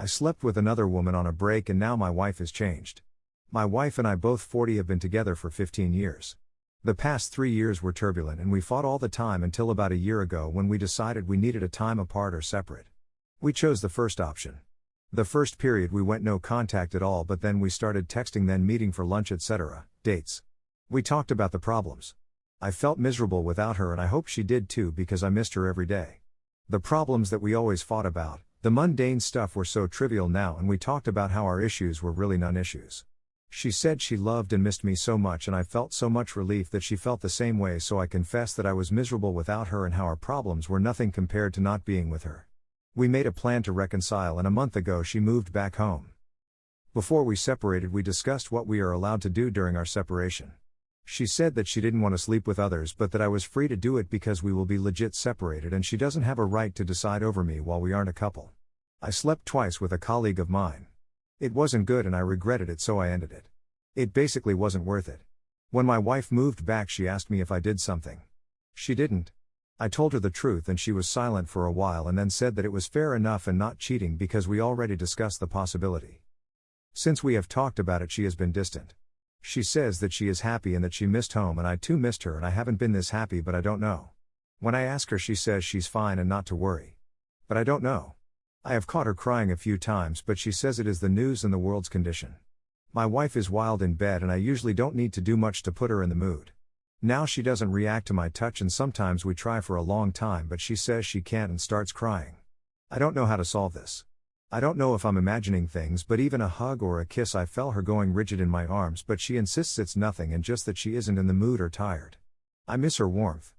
I slept with another woman on a break and now my wife is changed. My wife and I, both 40, have been together for 15 years. The past 3 years were turbulent and we fought all the time until about a year ago when we decided we needed a time apart or separate. We chose the first option. The first period we went no contact at all, but then we started texting, then meeting for lunch, etc., dates. We talked about the problems. I felt miserable without her and I hope she did too because I missed her every day. The problems that we always fought about, the mundane stuff, were so trivial now, and we talked about how our issues were really non-issues. She said she loved and missed me so much and I felt so much relief that she felt the same way, so I confessed that I was miserable without her and how our problems were nothing compared to not being with her. We made a plan to reconcile and a month ago she moved back home. Before we separated we discussed what we are allowed to do during our separation. She said that she didn't want to sleep with others but that I was free to do it because we will be legit separated and she doesn't have a right to decide over me while we aren't a couple. I slept twice with a colleague of mine. It wasn't good and I regretted it, so I ended it. It basically wasn't worth it. When my wife moved back she asked me if I did something. She didn't. I told her the truth and she was silent for a while and then said that it was fair enough and not cheating because we already discussed the possibility. Since we have talked about it she has been distant. She says that she is happy and that she missed home, and I too missed her and I haven't been this happy, but I don't know. When I ask her she says she's fine and not to worry. But I don't know. I have caught her crying a few times but she says it is the news and the world's condition. My wife is wild in bed and I usually don't need to do much to put her in the mood. Now she doesn't react to my touch and sometimes we try for a long time but she says she can't and starts crying. I don't know how to solve this. I don't know if I'm imagining things, but even a hug or a kiss I felt her going rigid in my arms, but she insists it's nothing and just that she isn't in the mood or tired. I miss her warmth.